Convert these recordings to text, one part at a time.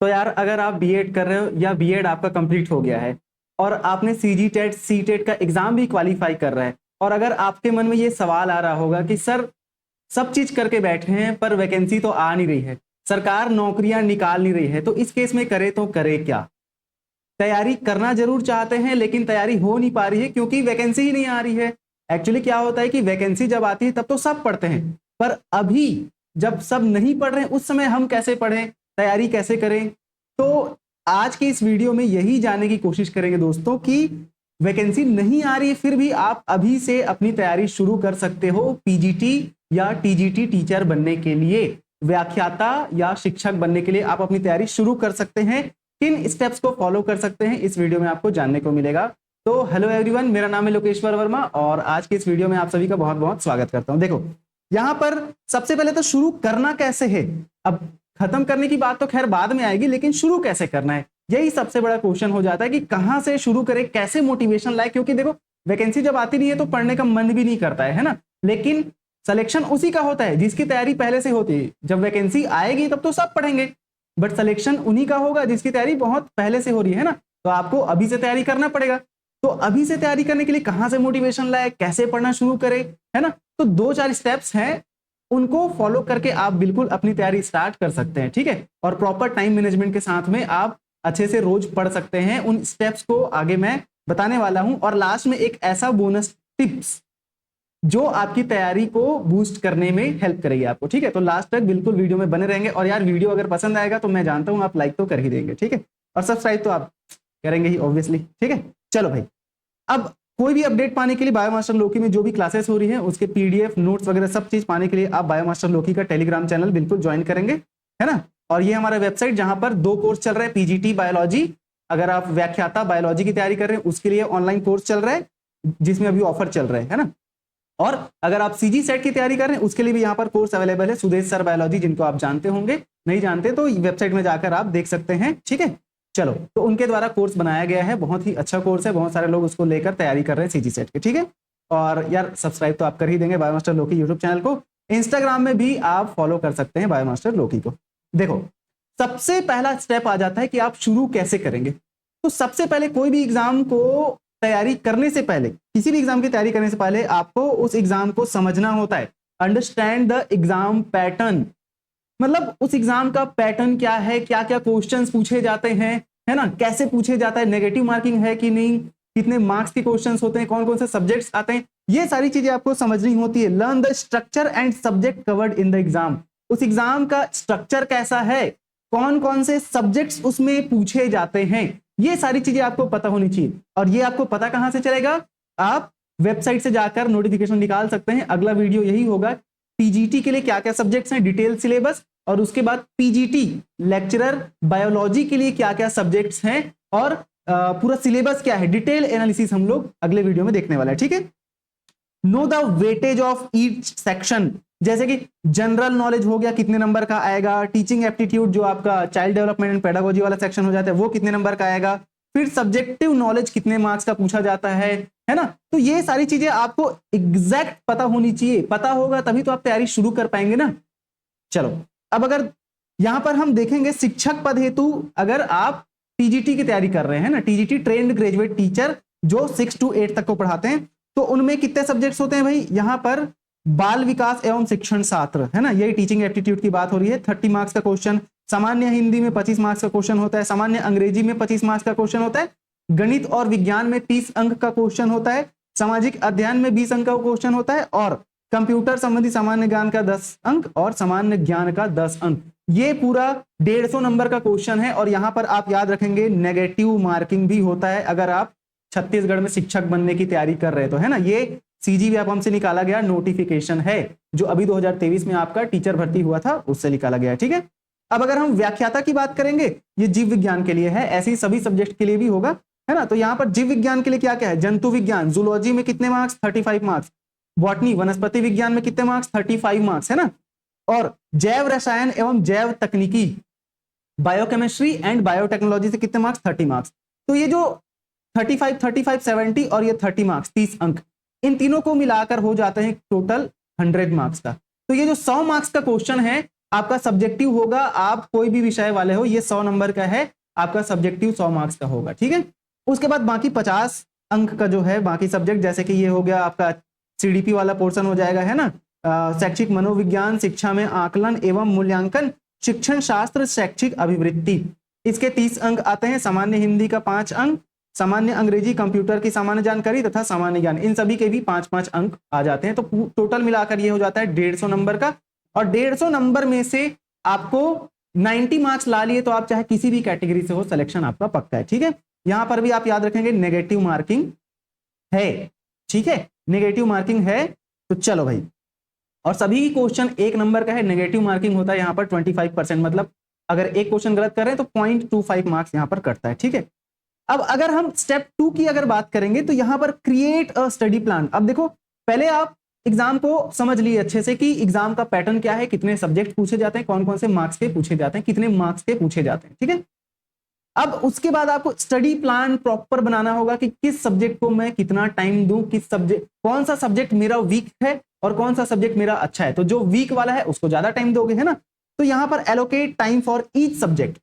तो यार अगर आप बीएड कर रहे हो या बीएड आपका कंप्लीट हो गया है और आपने सीजी टेट सी टेट का एग्जाम भी क्वालिफाई कर रहा है, और अगर आपके मन में ये सवाल आ रहा होगा कि सर सब चीज करके बैठे हैं पर वैकेंसी तो आ नहीं रही है, सरकार नौकरियां निकाल नहीं रही है, तो इस केस में करे तो करे क्या। तैयारी करना जरूर चाहते हैं लेकिन तैयारी हो नहीं पा रही है क्योंकि वैकेंसी ही नहीं आ रही है। एक्चुअली क्या होता है कि वैकेंसी जब आती है तब तो सब पढ़ते हैं, पर अभी जब सब नहीं पढ़ रहे हैं उस समय हम कैसे पढ़ें, तैयारी कैसे करें। तो आज की इस वीडियो में यही जानने की कोशिश करेंगे दोस्तों कि वैकेंसी नहीं आ रही है फिर भी आप अभी से अपनी तैयारी शुरू कर सकते हो पीजीटी या टीजीटी टीचर बनने के लिए, व्याख्याता या शिक्षक बनने के लिए आप अपनी तैयारी शुरू कर सकते हैं। किन स्टेप्स को फॉलो कर सकते हैं इस वीडियो में आपको जानने को मिलेगा। तो हेलो एवरीवन, मेरा नाम है लोकेश्वर वर्मा और आज के इस वीडियो में आप सभी का बहुत बहुत स्वागत करता हूं। देखो यहां पर सबसे पहले तो शुरू करना कैसे है, अब खत्म करने की बात तो खैर बाद में आएगी, लेकिन शुरू कैसे करना है यही सबसे बड़ा क्वेश्चन हो जाता है कि कहां से शुरू करें, कैसे मोटिवेशन लाए। क्योंकि देखो वैकेंसी जब आती नहीं है तो पढ़ने का मन भी नहीं करता है ना, लेकिन सिलेक्शन उसी का होता है जिसकी तैयारी पहले से होती है। जब वैकेंसी आएगी तब तो सब पढ़ेंगे, बट सिलेक्शन उन्हीं का होगा जिसकी तैयारी बहुत पहले से हो रही है ना। तो आपको अभी से तैयारी करना पड़ेगा। तो अभी से तैयारी करने के लिए कहां से मोटिवेशन लाए, कैसे पढ़ना शुरू करें, है ना। तो 2-4 स्टेप्स हैं, उनको फॉलो करके आप बिल्कुल अपनी तैयारी स्टार्ट कर सकते हैं, ठीक है। और प्रॉपर टाइम मैनेजमेंट के साथ में आप अच्छे से रोज पढ़ सकते हैं। उन स्टेप्स को आगे मैं बताने वाला हूं और लास्ट में एक ऐसा बोनस टिप्स जो आपकी तैयारी को बूस्ट करने में हेल्प करेगी आपको, ठीक है। तो लास्ट तक बिल्कुल वीडियो में बने रहेंगे और यार वीडियो अगर पसंद आएगा तो मैं जानता हूं आप लाइक तो कर ही देंगे, ठीक है, और सब्सक्राइब तो आप करेंगे ही ऑब्वियसली, ठीक है। चलो भाई, अब कोई भी अपडेट पाने के लिए बायोमास्टर लोकी में जो भी क्लासेस हो रही है उसके पीडीएफ नोट्स वगैरह सब चीज पाने के लिए आप बायोमास्टर लोकी का टेलीग्राम चैनल बिल्कुल ज्वाइन करेंगे, है ना। और ये हमारा वेबसाइट जहां पर 2 कोर्स चल रहे हैं, पीजीटी बायोलॉजी, अगर आप व्याख्याता बायोलॉजी की तैयारी कर रहे हैं उसके लिए ऑनलाइन कोर्स चल रहा है जिसमें अभी ऑफर चल रहे हैं, है ना। और अगर आप सीजी सेट की तैयारी कर रहे हैं उसके लिए भी यहाँ पर कोर्स अवेलेबल है, सुदेश सर बायोलॉजी, जिनको आप जानते होंगे, नहीं जानते तो वेबसाइट में जाकर आप देख सकते हैं, ठीक है। चलो, तो उनके द्वारा कोर्स बनाया गया है, बहुत ही अच्छा कोर्स है, बहुत सारे लोग उसको लेकर तैयारी कर रहे हैं सीजी सेट के, ठीक है। और यार सब्सक्राइब तो आप कर ही देंगे बायोमास्टर लोकी यूट्यूब चैनल को। इंस्टाग्राम में भी आप फॉलो कर सकते हैं बायोमास्टर लोकी को। देखो सबसे पहला स्टेप आ जाता है कि आप शुरू कैसे करेंगे। तो सबसे पहले कोई भी एग्जाम को तैयारी करने से पहले, किसी भी एग्जाम की तैयारी करने से पहले आपको उस एग्जाम को समझना होता है। अंडरस्टैंड द एग्जाम पैटर्न, मतलब उस एग्जाम का पैटर्न क्या है, क्या क्या क्वेश्चंस पूछे जाते हैं, है ना, कैसे पूछे जाता है, नेगेटिव मार्किंग है कि नहीं, कितने मार्क्स के क्वेश्चंस होते हैं, कौन कौन से सब्जेक्ट्स आते हैं, ये सारी चीजें आपको समझनी होती है। Learn the structure and subject covered in the exam, उस एग्जाम का स्ट्रक्चर कैसा है, कौन कौन से सब्जेक्ट्स उसमें पूछे जाते हैं, ये सारी चीजें आपको पता होनी चाहिए। और ये आपको पता कहां से चलेगा, आप वेबसाइट से जाकर नोटिफिकेशन निकाल सकते हैं। अगला वीडियो यही होगा, पीजीटी के लिए क्या क्या सब्जेक्ट्स हैं, डिटेल सिलेबस, और उसके बाद पीजीटी लेक्चरर बायोलॉजी के लिए क्या क्या सब्जेक्ट्स हैं और पूरा सिलेबस क्या है, डिटेल एनालिसिस हम लोग अगले वीडियो में देखने वाला है, ठीक है। Know the weightage of each section, जैसे कि जनरल नॉलेज हो गया कितने नंबर का आएगा, टीचिंग एप्टीट्यूड जो आपका चाइल्ड डेवलपमेंट एंड पेडागोजी वाला सेक्शन हो जाता है वो कितने नंबर का आएगा, फिर सब्जेक्टिव नॉलेज कितने मार्क्स का पूछा जाता है ना। तो ये सारी चीजें आपको एग्जैक्ट पता होनी चाहिए, पता होगा तभी तो आप तैयारी शुरू कर पाएंगे ना। चलो, अब अगर यहां पर हम देखेंगे शिक्षक पद हेतु, अगर आप टीजीटी की तैयारी कर रहे हैं ना, टीजीटी ट्रेंड ग्रेजुएट टीचर जो 6 to 8 तक को पढ़ाते हैं, तो उनमें कितने सब्जेक्ट्स होते हैं भाई, यहां पर बाल विकास एवं शिक्षण शास्त्र, है ना, यही टीचिंग एप्टीट्यूड की बात हो रही है। 30 मार्क्स का क्वेश्चन, सामान्य हिंदी में 25 मार्क्स का क्वेश्चन होता है, सामान्य अंग्रेजी में 25 मार्क्स का क्वेश्चन होता है, गणित और विज्ञान में 30 अंक का क्वेश्चन होता है, सामाजिक अध्ययन में 20 अंक का क्वेश्चन होता है, और कंप्यूटर संबंधी सामान्य ज्ञान का 10 अंक और सामान्य ज्ञान का 10 अंक। ये पूरा 150 नंबर का क्वेश्चन है। और यहां पर आप याद रखेंगे नेगेटिव मार्किंग भी होता है अगर आप छत्तीसगढ़ में शिक्षक बनने की तैयारी कर रहे तो, है ना। ये सीजी व्यापम से निकाला गया नोटिफिकेशन है जो अभी 2023 में आपका टीचर भर्ती हुआ था उससे निकाला गया है, ठीक है। अब अगर हम व्याख्याता की बात करेंगे, ये जीव विज्ञान के लिए है, ऐसे ही सभी सब्जेक्ट के लिए भी होगा, है ना। तो यहाँ पर जीव विज्ञान के लिए क्या क्या है, जंतु विज्ञान जूलॉजी में कितने मार्क्स, 35 मार्क्स, बॉटनी वनस्पति विज्ञान में कितने मार्क्स, 35 मार्क्स, है ना। और जैव रसायन एवं जैव तकनीकी बायोकेमिस्ट्री एंड बायोटेक्नोलॉजी से कितने मार्क्स, 30 मार्क्स। तो ये जो 35, 35, 70 और ये 30 मार्क्स 30 अंक, इन तीनों को मिलाकर हो जाते हैं टोटल 100 मार्क्स का। तो ये जो 100 मार्क्स का क्वेश्चन है आपका सब्जेक्टिव होगा, आप कोई भी विषय वाले हो, ये 100 नंबर का है, आपका सब्जेक्टिव 100 मार्क्स का होगा, ठीक है। उसके बाद बाकी 50 अंक का जो है बाकी सब्जेक्ट, जैसे कि ये हो गया आपका सीडीपी वाला पोर्शन हो जाएगा, है ना, शैक्षिक मनोविज्ञान, शिक्षा में आकलन एवं मूल्यांकन, शिक्षण शास्त्र, शैक्षिक अभिवृत्ति, इसके 30 अंक आते हैं। सामान्य हिंदी का 5 अंक, सामान्य अंग्रेजी, कंप्यूटर की सामान्य जानकारी तथा सामान्य ज्ञान, इन सभी के भी 5-5 अंक आ जाते हैं। तो टोटल मिलाकर ये हो जाता है 150 नंबर का। और 150 नंबर में से आपको 90 मार्क्स ला लिए तो आप चाहे किसी भी कैटेगरी से हो, सिलेक्शन आपका पक्का है, ठीक है। यहां पर भी आप याद रखेंगे नेगेटिव मार्किंग है, ठीक है, नेगेटिव मार्किंग है। तो चलो भाई, और सभी क्वेश्चन 1 नंबर का है, नेगेटिव मार्किंग होता है यहाँ पर 25%, मतलब अगर एक क्वेश्चन गलत कर रहे हैं तो 0.25 मार्क्स यहाँ पर कटता है, ठीक है। अब अगर हम स्टेप 2 की अगर बात करेंगे तो यहाँ पर क्रिएट अ स्टडी प्लान। अब देखो, पहले आप एग्जाम को समझ लिए अच्छे से कि एग्जाम का पैटर्न क्या है, कितने सब्जेक्ट पूछे जाते हैं, कौन कौन से मार्क्स के पूछे जाते हैं, कितने मार्क्स के पूछे जाते हैं, ठीक है। अब उसके बाद आपको स्टडी प्लान प्रॉपर बनाना होगा कि किस सब्जेक्ट को मैं कितना टाइम दूं, किस सब्जेक्ट, कौन सा सब्जेक्ट मेरा वीक है और कौन सा सब्जेक्ट मेरा अच्छा है। तो जो वीक वाला है उसको ज्यादा टाइम दोगे, है ना। तो यहां पर allocate time for each subject,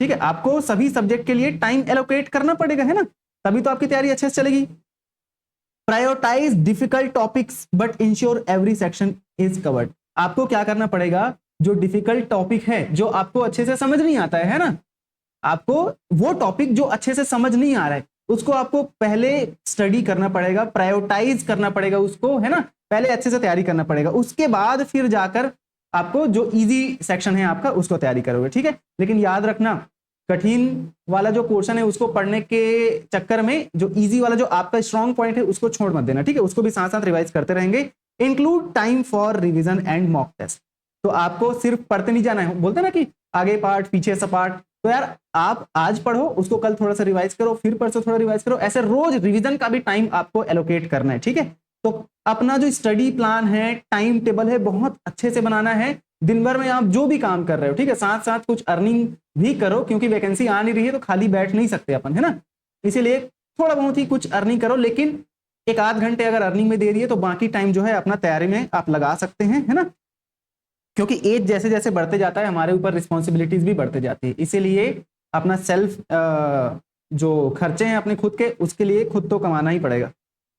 ठीक है, आपको सभी सब्जेक्ट के लिए टाइम एलोकेट करना पड़ेगा, है ना, तभी तो आपकी तैयारी अच्छे से चलेगी। Prioritise difficult topics but ensure every section is covered. आपको क्या करना पड़ेगा, जो डिफिकल्ट टॉपिक है, जो आपको अच्छे से समझ नहीं आता है ना, आपको वो टॉपिक जो अच्छे से समझ नहीं आ रहा है उसको आपको पहले स्टडी करना पड़ेगा, प्रायोरिटाइज करना पड़ेगा उसको, है ना, पहले अच्छे से तैयारी करना पड़ेगा। उसके बाद फिर जाकर आपको जो इजी सेक्शन है आपका उसको तैयारी करोगे, ठीक है। लेकिन याद रखना, कठिन वाला जो पोर्शन है उसको पढ़ने के चक्कर में जो इजी वाला जो आपका स्ट्रॉन्ग पॉइंट है उसको छोड़ मत देना, ठीक है, उसको भी साथ साथ रिवाइज करते रहेंगे। Include time for revision and mock test. तो आपको सिर्फ पढ़ते नहीं जाना है, बोलते ना कि आगे पार्ट पीछे सा पार्ट, तो यार आप आज पढ़ो, उसको कल थोड़ा सा रिवाइज करो, फिर परसों थोड़ा रिवाइज करो, ऐसे रोज रिवीजन का भी टाइम आपको एलोकेट करना है, ठीक है। तो अपना जो स्टडी प्लान है, टाइम टेबल है, बहुत अच्छे से बनाना है। दिन भर में आप जो भी काम कर रहे हो, ठीक है, साथ साथ कुछ अर्निंग भी करो, क्योंकि वैकेंसी आ नहीं रही है तो खाली बैठ नहीं सकते अपन, है ना। इसीलिए थोड़ा बहुत ही कुछ अर्निंग करो, लेकिन 1-8 घंटे अगर अर्निंग में दे दिए तो बाकी टाइम जो है अपना तैयारी में आप लगा सकते हैं, है ना। क्योंकि एज जैसे जैसे बढ़ते जाता है हमारे ऊपर रिस्पॉन्सिबिलिटीज भी बढ़ते जाती है, इसीलिए अपना सेल्फ जो खर्चे हैं अपने खुद के, उसके लिए खुद तो कमाना ही पड़ेगा।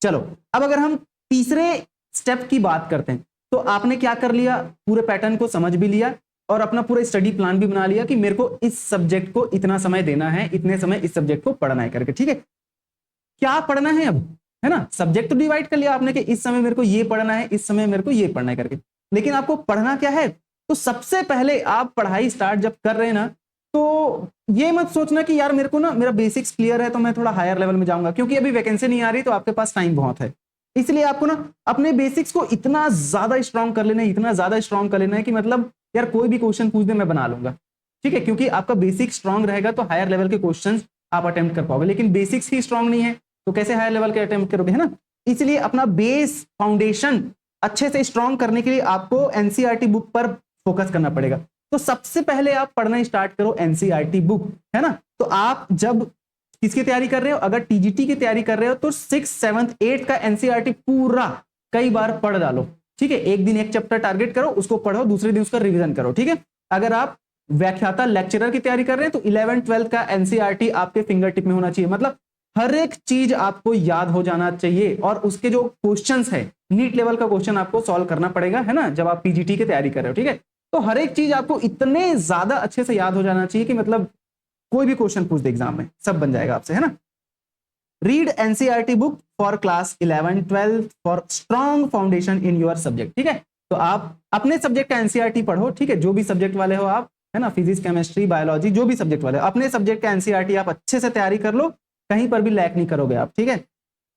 चलो, अब अगर हम तीसरे स्टेप की बात करते हैं, तो आपने क्या कर लिया, पूरे पैटर्न को समझ भी लिया और अपना पूरा स्टडी प्लान भी बना लिया कि मेरे को इस सब्जेक्ट को इतना समय देना है, इतने समय इस सब्जेक्ट को पढ़ना है करके, ठीक है। क्या पढ़ना है अब, है ना, सब्जेक्ट तो डिवाइड कर लिया आपने कि इस समय मेरे को ये पढ़ना है, इस समय मेरे को ये पढ़ना है करके, लेकिन आपको पढ़ना क्या है। तो सबसे पहले आप पढ़ाई स्टार्ट जब कर रहे हैं ना, तो ये मत सोचना कि यार मेरे को ना मेरा बेसिक्स क्लियर है तो मैं थोड़ा हायर लेवल में जाऊंगा, क्योंकि अभी वैकेंसी नहीं आ रही तो आपके पास टाइम बहुत है। इसलिए आपको ना अपने बेसिक्स को इतना ज्यादा स्ट्रॉन्ग कर लेना है, इतना ज्यादा स्ट्रॉन्ग कर लेना है कि मतलब यार कोई भी क्वेश्चन पूछ दे मैं बना लूंगा, ठीक है, क्योंकि आपका बेसिक स्ट्रॉन्ग रहेगा तो हायर लेवल के क्वेश्चन आप अटेम्प्ट कर पाओगे। लेकिन बेसिक्स ही स्ट्रॉन्ग नहीं है तो कैसे हायर लेवल के अटेम्प्ट करोगे, है ना। इसलिए अपना बेस फाउंडेशन अच्छे से स्ट्रॉन्ग करने के लिए आपको एनसीईआरटी बुक पर फोकस करना पड़ेगा। तो सबसे पहले आप पढ़ना स्टार्ट करो एनसीईआरटी बुक, है ना। तो आप जब किसकी तैयारी कर रहे हो, अगर टीजीटी की तैयारी कर रहे हो तो 6, 7, 8 का एनसीईआरटी पूरा कई बार पढ़ डालो, ठीक है। एक दिन एक चैप्टर टारगेट करो, उसको पढ़ो, दूसरे दिन उसका रिवीजन करो, ठीक है। अगर आप व्याख्याता लेक्चरर की तैयारी कर रहे हैं तो 11, 12 का एनसीईआरटी आपके फिंगर टिप में होना चाहिए। मतलब हर एक चीज आपको याद हो जाना चाहिए और उसके जो क्वेश्चंस है, नीट लेवल का क्वेश्चन आपको सॉल्व करना पड़ेगा, है ना, जब आप पीजीटी की तैयारी कर रहे हो, ठीक है। तो हर एक चीज आपको इतने ज्यादा अच्छे से याद हो जाना चाहिए कि मतलब कोई भी क्वेश्चन पूछ दे एग्जाम में सब बन जाएगा आपसे, है ना। Read NCERT book for class 11, 12 for strong foundation in your subject, ठीक है। तो आप अपने सब्जेक्ट का एनसीईआरटी पढ़ो, ठीक है, जो भी सब्जेक्ट वाले हो आप, है ना, फिजिक्स, केमिस्ट्री, बायोलॉजी, जो भी सब्जेक्ट वाले हो, अपने सब्जेक्ट का एनसीईआरटी आप अच्छे से तैयारी कर लो, कहीं पर भी लैक नहीं करोगे आप, ठीक है।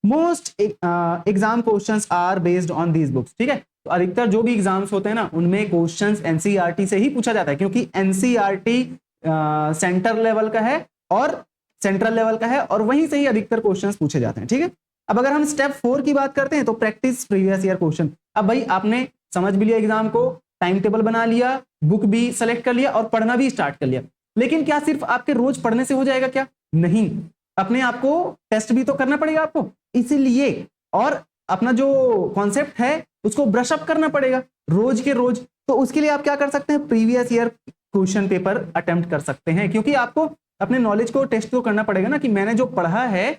Most exam questions are based on these books, ठीक है। तो अधिकतर जो भी एग्जाम्स होते हैं ना उनमें क्वेश्चंस एनसीईआरटी से ही पूछा जाता है, क्योंकि एनसीईआरटी सेंटर लेवल का है और सेंट्रल लेवल का है और वहीं से ही अधिकतर क्वेश्चंस पूछे जाते हैं, ठीक है। अब अगर हम स्टेप 4 की बात करते हैं तो प्रैक्टिस प्रीवियस ईयर क्वेश्चन। अब भाई आपने समझ भी लिया एग्जाम को, टाइम टेबल बना लिया, बुक भी सेलेक्ट कर लिया और पढ़ना भी स्टार्ट कर लिया, लेकिन क्या सिर्फ आपके रोज पढ़ने से हो जाएगा क्या? नहीं, अपने आप को टेस्ट भी तो करना पड़ेगा आपको, इसीलिए और अपना जो कॉन्सेप्ट है उसको ब्रश अप करना पड़ेगा रोज के रोज। तो उसके लिए आप क्या कर सकते हैं, previous year question paper attempt कर सकते हैं, क्योंकि आपको अपने नॉलेज को टेस्ट तो करना पड़ेगा ना कि मैंने जो पढ़ा है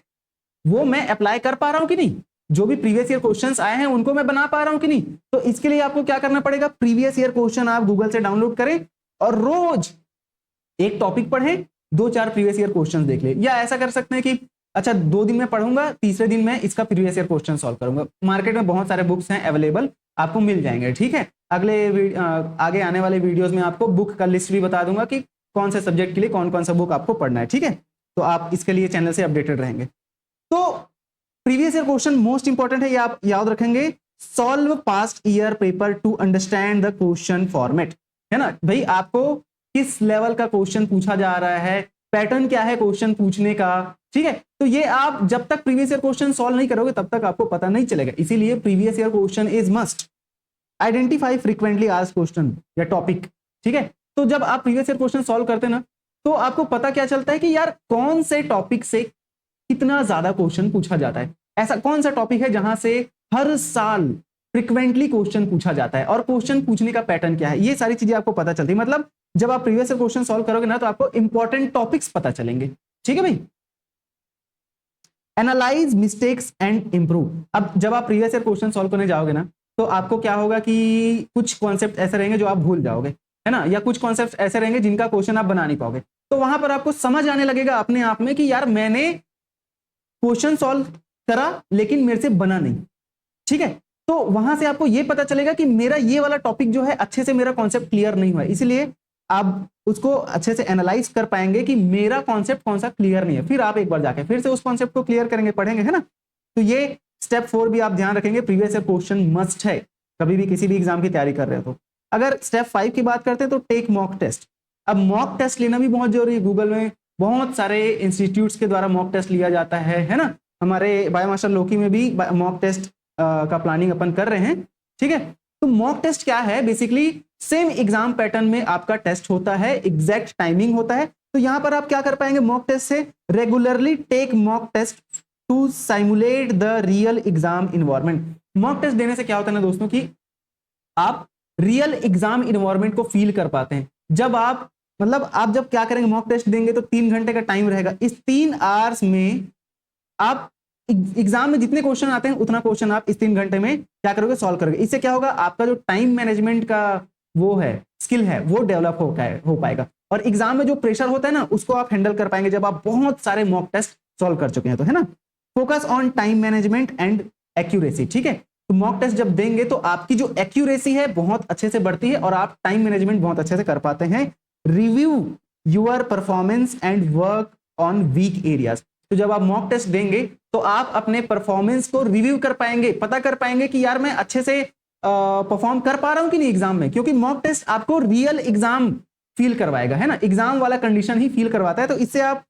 वो मैं अप्लाई कर पा रहा हूं कि नहीं, जो भी प्रीवियस ईयर क्वेश्चंस आए हैं उनको मैं बना पा रहा हूं कि नहीं। तो इसके लिए आपको क्या करना पड़ेगा, प्रीवियस ईयर क्वेश्चन आप गूगल से डाउनलोड करें और रोज एक टॉपिक पढ़ें, 2-4 प्रीवियस ईयर क्वेश्चन देख ले। या ऐसा कर सकते हैं कि अच्छा 2 दिन में पढ़ूंगा, तीसरे दिन मैं इसका प्रीवियस ईयर क्वेश्चन सॉल्व करूंगा। मार्केट में बहुत सारे बुक्स हैं अवेलेबल, आपको मिल जाएंगे, ठीक है। आगे आने वाले वीडियोस में आपको बुक का लिस्ट भी बता दूंगा कि कौन से सब्जेक्ट के लिए कौन कौन सा बुक आपको पढ़ना है, ठीक है। तो आप इसके लिए चैनल से अपडेटेड रहेंगे। तो previous year question most important है, ये आप याद रखेंगे। Solve past year paper two understand the question format, है ना भाई, आपको किस लेवल का क्वेश्चन पूछा जा रहा है, पैटर्न क्या है क्वेश्चन पूछने का, ठीक है। तो ये आप जब तक प्रीवियस ईयर क्वेश्चन सॉल्व नहीं करोगे तब तक आपको पता नहीं चलेगा, इसीलिए previous year question is must. Identify frequently asked question या टॉपिक, ठीक है। तो जब आप प्रीवियस ईयर क्वेश्चन सॉल्व करते हैं ना, तो आपको पता क्या चलता है कि यार कौन से टॉपिक से कितना ज्यादा क्वेश्चन पूछा जाता है, ऐसा कौन सा टॉपिक है जहां से हर साल फ्रीक्वेंटली क्वेश्चन पूछा जाता है और क्वेश्चन पूछने का पैटर्न क्या है, ये सारी चीजें आपको पता चलती है। मतलब जब आप प्रीवियस ईयर क्वेश्चन सॉल्व करोगे ना तो आपको इंपॉर्टेंट टॉपिक्स पता चलेंगे, ठीक है भाई। Analyse mistakes and improve. अब जब आप प्रीवियस ईयर क्वेश्चन सॉल्व करने जाओगे ना तो आपको क्या होगा कि कुछ कॉन्सेप्ट ऐसे रहेंगे जो आप भूल जाओगे, है ना, या कुछ कॉन्सेप्ट ऐसे रहेंगे जिनका क्वेश्चन आप बना नहीं पाओगे। तो वहां पर आपको समझ आने लगेगा अपने आप में कि यार मैंने क्वेश्चन सॉल्व करा लेकिन मेरे से बना नहीं, ठीक है। तो वहां से आपको यह पता चलेगा कि मेरा ये वाला टॉपिक जो है अच्छे से मेरा कॉन्सेप्ट क्लियर नहीं हुआ, इसलिए आप उसको अच्छे से एनालाइज कर पाएंगे कि मेरा कॉन्सेप्ट कौन सा क्लियर नहीं है। फिर आप एक बार जाके फिर से उस कॉन्सेप्ट को क्लियर करेंगे, पढ़ेंगे, है ना। तो ये स्टेप 4 भी आप ध्यान रखेंगे, प्रीवियस ईयर क्वेश्चन मस्ट है कभी भी किसी भी एग्जाम की तैयारी कर रहे हो तो। अगर स्टेप 5 की बात करते हैं तो टेक मॉक टेस्ट। अब मॉक टेस्ट लेना भी बहुत जरूरी है, गूगल में बहुत सारे इंस्टीट्यूट्स के द्वारा मॉक टेस्ट लिया जाता है ना। हमारे बायोमास्टर लोकी में भी मॉक टेस्ट का प्लानिंग अपन कर रहे हैं, ठीक है। तो मॉक टेस्ट क्या है, बेसिकली सेम एग्जाम पैटर्न में आपका टेस्ट होता है, एग्जैक्ट टाइमिंग होता है। तो यहां पर आप क्या कर पाएंगे, मॉक टेस्ट से regularly take mock test to simulate the real exam environment. Mock test देने से क्या होता है ना दोस्तों कि आप रियल एग्जाम इन्वायरमेंट को फील कर पाते हैं। जब आप मतलब आप जब क्या करेंगे, मॉक टेस्ट देंगे तो 3 घंटे का टाइम रहेगा। इस 3 आवर्स में आप एग्जाम में जितने क्वेश्चन आते हैं उतना क्वेश्चन आप इस 3 घंटे में क्या करोगे, सॉल्व करोगे। इससे क्या होगा, आपका जो टाइम मैनेजमेंट का वो है स्किल है वो डेवलप हो पाएगा, और एग्जाम में जो प्रेशर होता है ना उसको आप हैंडल कर पाएंगे जब आप बहुत सारे मॉक टेस्ट सॉल्व कर चुके हैं तो, है ना। Focus on time management and accuracy, ठीक है। तो मॉक टेस्ट जब देंगे तो आपकी जो एक्यूरेसी है बहुत अच्छे से बढ़ती है और आप टाइम मैनेजमेंट बहुत अच्छे से कर पाते हैं। Review your performance and work on weak areas. तो जब आप मॉक टेस्ट देंगे तो आप अपने परफॉर्मेंस को रिव्यू कर पाएंगे, पता कर पाएंगे कि यार मैं अच्छे से परफॉर्म कर पा रहा हूं कि नहीं एग्जाम में, क्योंकि मॉक टेस्ट आपको रियल एग्जाम फील करवाएगा, है ना। एग्जाम वाला कंडीशन ही फील करवाता है। तो इससे आप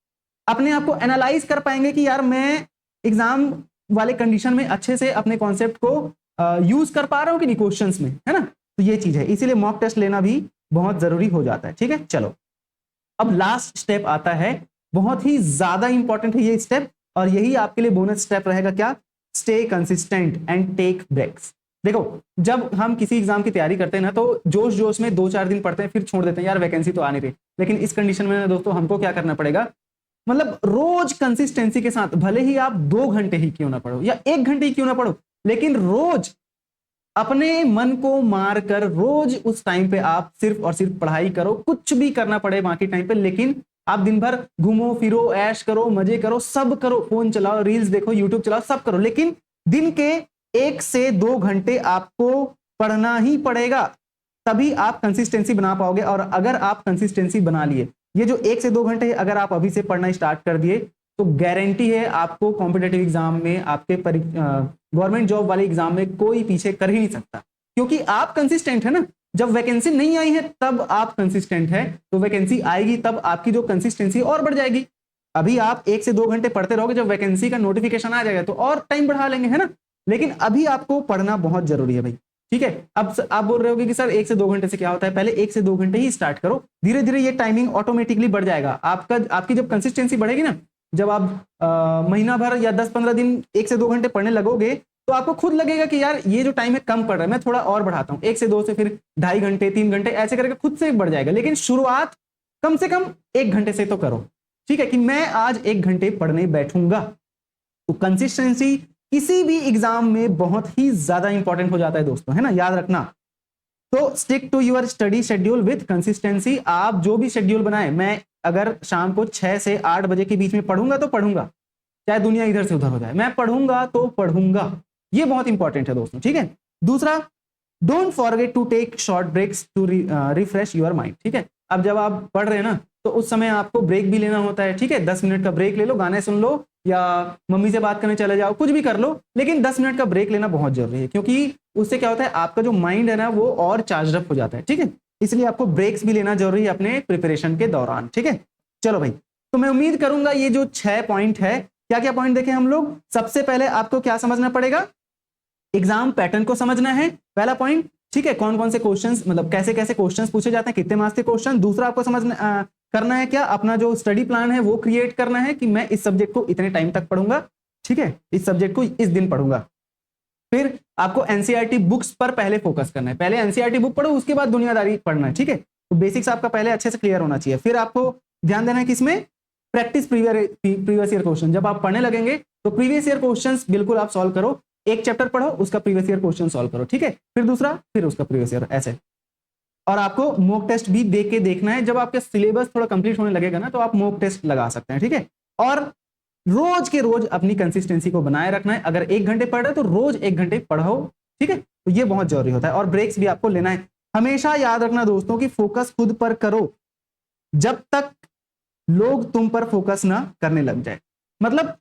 अपने आप को एनालाइज कर पाएंगे कि यार मैं एग्जाम वाले कंडीशन में अच्छे से अपने कॉन्सेप्ट को यूज कर पा रहा हूं कि नहीं क्वेश्चंस में, है ना। तो ये चीज है, इसीलिए मॉक टेस्ट लेना भी बहुत जरूरी हो जाता है, ठीक है। चलो अब लास्ट स्टेप आता है, बहुत ही ज्यादा इंपॉर्टेंट है ये स्टेप, और यही आपके लिए बोनस स्टेप रहेगा, क्या, stay consistent and take breaks. देखो जब हम किसी एग्जाम की तैयारी करते हैं ना तो जोश जोश में 2-4 दिन पढ़ते हैं फिर छोड़ देते हैं, यार वैकेंसी तो आ नहीं रही। लेकिन इस कंडीशन में दोस्तों हमको क्या करना पड़ेगा, मतलब रोज कंसिस्टेंसी के साथ, भले ही आप 2 घंटे ही क्यों ना पढ़ो या 1 घंटे ही क्यों ना पढ़ो, लेकिन रोज अपने मन को मार कर रोज उस टाइम पे आप सिर्फ और सिर्फ पढ़ाई करो, कुछ भी करना पड़े बाकी टाइम पे, लेकिन आप दिन भर घूमो फिरो, ऐश करो, मजे करो, सब करो, फोन चलाओ, रील्स देखो, यूट्यूब चलाओ, सब करो, लेकिन दिन के 1 से 2 घंटे आपको पढ़ना ही पड़ेगा, तभी आप कंसिस्टेंसी बना पाओगे। और अगर आप कंसिस्टेंसी बना लिए, ये जो 1 से 2 घंटे अगर आप अभी से पढ़ना स्टार्ट कर दिए तो गारंटी है आपको कॉम्पिटेटिव एग्जाम में, आपके गवर्नमेंट जॉब वाले एग्जाम में कोई पीछे कर ही नहीं सकता, क्योंकि आप कंसिस्टेंट है ना। जब वैकेंसी नहीं आई है तब आप कंसिस्टेंट है, तो वैकेंसी आएगी तब आपकी जो कंसिस्टेंसी और बढ़ जाएगी। अभी आप 1 से 2 घंटे पढ़ते रहोगे, जब वैकेंसी का नोटिफिकेशन आ जाएगा तो और टाइम बढ़ा लेंगे, है ना। लेकिन अभी आपको पढ़ना बहुत जरूरी है भाई, ठीक है। अब आप बोल रहे होगे कि सर 1 से 2 घंटे से क्या होता है, पहले 1 से 2 घंटे ही स्टार्ट करो, धीरे धीरे ये टाइमिंग ऑटोमेटिकली बढ़ जाएगा। आपकी जब कंसिस्टेंसी बढ़ेगी ना, जब आप महीना भर या 10-15 दिन 1 से 2 घंटे पढ़ने लगोगे तो आपको खुद लगेगा कि यार ये जो टाइम है कम पड़ रहा है, मैं थोड़ा और बढ़ाता हूं, 1 से 2 से फिर 2.5 घंटे 3 घंटे ऐसे करके खुद से बढ़ जाएगा। लेकिन शुरुआत कम से कम 1 घंटे से तो करो, ठीक है, कि मैं आज 1 घंटे पढ़ने बैठूंगा। तो कंसिस्टेंसी किसी भी एग्जाम में बहुत ही ज्यादा इंपॉर्टेंट हो जाता है दोस्तों, है ना, याद रखना। तो stick to your study schedule with consistency. आप जो भी शेड्यूल बनाए, मैं अगर शाम को 6 से 8 बजे के बीच में पढ़ूंगा तो पढ़ूंगा, चाहे दुनिया इधर से उधर हो जाए, मैं पढ़ूंगा तो पढ़ूंगा। ये बहुत इंपॉर्टेंट है दोस्तों, ठीक है। दूसरा, don't forget to take short breaks to refresh your mind, ठीक है। अब जब आप पढ़ रहे हैं ना, तो उस समय आपको ब्रेक भी लेना होता है, ठीक है। 10 मिनट का ब्रेक ले लो, गाने सुन लो या मम्मी से बात करने चले जाओ, कुछ भी कर लो, लेकिन 10 मिनट का ब्रेक लेना बहुत जरूरी है, क्योंकि उससे क्या होता है, आपका जो माइंड है ना वो और चार्ज अप हो जाता है, ठीक है। इसलिए आपको ब्रेक्स भी लेना जरूरी है अपने प्रिपरेशन के दौरान, ठीक है। चलो भाई, तो मैं उम्मीद करूंगा ये जो 6 पॉइंट है, क्या क्या पॉइंट देखें हम लोग। सबसे पहले आपको क्या समझना पड़ेगा, एग्जाम पैटर्न को समझना है, पहला पॉइंट, ठीक है। कौन कौन से क्वेश्चंस, मतलब कैसे कैसे क्वेश्चंस पूछे जाते हैं, कितने मार्क्स के क्वेश्चन। दूसरा आपको समझना करना है क्या, अपना जो स्टडी प्लान है वो क्रिएट करना है कि मैं इस सब्जेक्ट को इतने टाइम तक पढ़ूंगा, ठीक है, इस सब्जेक्ट को इस दिन पढ़ूंगा। फिर आपको एनसीईआरटी बुक्स पर पहले फोकस करना है, पहले एनसीईआरटी बुक पढ़ो, उसके बाद दुनियादारी पढ़ना है, ठीक है। तो बेसिक्स आपका पहले अच्छे से क्लियर होना चाहिए। फिर आपको ध्यान देना है किसमें, प्रैक्टिस प्रीवियस ईयर क्वेश्चन। जब आप पढ़ने लगेंगे तो प्रीवियस ईयर क्वेश्चंस बिल्कुल आप सॉल्व करो, एक चैप्टर पढ़ो, उसका प्रीवियस ईयर क्वेश्चन सॉल्व करो, ठीक है। फिर दूसरा, फिर उसका प्रीवियस ईयर, ऐसे। और आपको मॉक टेस्ट भी देख के देखना है, जब आपका सिलेबस थोड़ा कंप्लीट होने लगेगा ना, तो आप मॉक टेस्ट लगा सकते हैं, ठीक है। और रोज के रोज अपनी कंसिस्टेंसी को बनाए रखना है। अगर 1 घंटे पढ़ रहे हो तो रोज 1 घंटे पढ़ो, ठीक है। तो ये बहुत जरूरी होता है। और ब्रेक्स भी आपको लेना है। हमेशा याद रखना दोस्तों कि फोकस खुद पर करो जब तक लोग तुम पर फोकस ना करने लग जाए। मतलब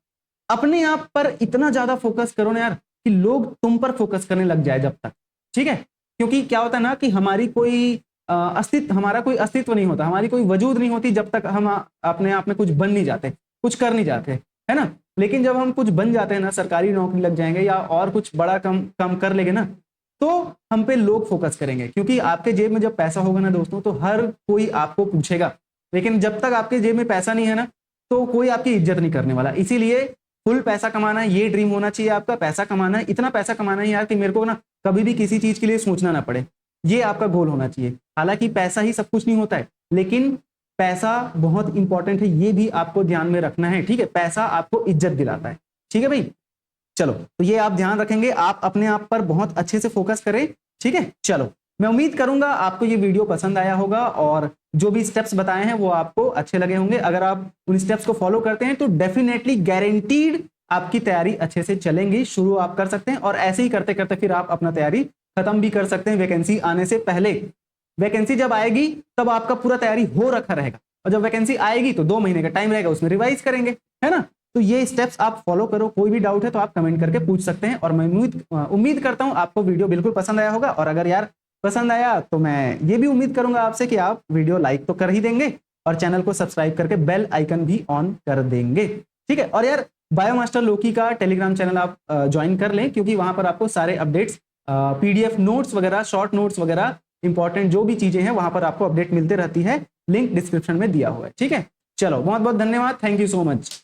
अपने आप पर इतना ज्यादा फोकस करो ना यार, कि लोग तुम पर फोकस करने लग जाए जब तक, ठीक है। क्योंकि क्या होता है ना कि हमारा कोई अस्तित्व नहीं होता, हमारी कोई वजूद नहीं होती जब तक हम अपने आप में कुछ बन नहीं जाते, कुछ कर नहीं जाते, है ना। लेकिन जब हम कुछ बन जाते हैं ना, सरकारी नौकरी लग जाएंगे या और कुछ बड़ा काम कर लेंगे ना, तो हम पे लोग फोकस करेंगे। क्योंकि आपके जेब में जब पैसा होगा ना दोस्तों, तो हर कोई आपको पूछेगा। लेकिन जब तक आपके जेब में पैसा नहीं है ना, तो कोई आपकी इज्जत नहीं करने वाला। इसीलिए फुल पैसा कमाना है, ये ड्रीम होना चाहिए आपका। पैसा कमाना है, इतना पैसा कमाना है यार कि मेरे को ना कभी भी किसी चीज के लिए सोचना ना पड़े, ये आपका गोल होना चाहिए। हालांकि पैसा ही सब कुछ नहीं होता है, लेकिन पैसा बहुत इंपॉर्टेंट है, ये भी आपको ध्यान में रखना है, ठीक है। पैसा आपको इज्जत दिलाता है, ठीक है भाई। चलो, तो ये आप ध्यान रखेंगे, आप अपने आप पर बहुत अच्छे से फोकस करें, ठीक है। चलो, मैं उम्मीद करूंगा आपको ये वीडियो पसंद आया होगा और जो भी स्टेप्स बताए हैं वो आपको अच्छे लगे होंगे। अगर आप उन स्टेप्स को फॉलो करते हैं तो डेफिनेटली गारंटीड आपकी तैयारी अच्छे से चलेंगी। शुरू आप कर सकते हैं और ऐसे ही करते करते फिर आप अपना तैयारी खत्म भी कर सकते हैं वैकेंसी आने से पहले। वैकेंसी जब आएगी तब आपका पूरा तैयारी हो रखा रहेगा, और जब वैकेंसी आएगी तो 2 महीने का टाइम रहेगा, उसमें रिवाइज करेंगे, है ना। तो ये स्टेप्स आप फॉलो करो। कोई भी डाउट है तो आप कमेंट करके पूछ सकते हैं। और मैं उम्मीद करता हूं आपको वीडियो बिल्कुल पसंद आया होगा। और अगर यार पसंद आया तो मैं ये भी उम्मीद करूंगा आपसे कि आप वीडियो लाइक तो कर ही देंगे और चैनल को सब्सक्राइब करके बेल आइकन भी ऑन कर देंगे, ठीक है। और यार बायोमास्टर लोकी का टेलीग्राम चैनल आप ज्वाइन कर लें, क्योंकि वहां पर आपको सारे अपडेट्स, पीडीएफ नोट्स वगैरह, शॉर्ट नोट्स वगैरह, इंपॉर्टेंट जो भी चीजें हैं वहां पर आपको अपडेट मिलते रहती है। लिंक डिस्क्रिप्शन में दिया हुआ है, ठीक है। चलो, बहुत बहुत धन्यवाद, थैंक यू सो मच।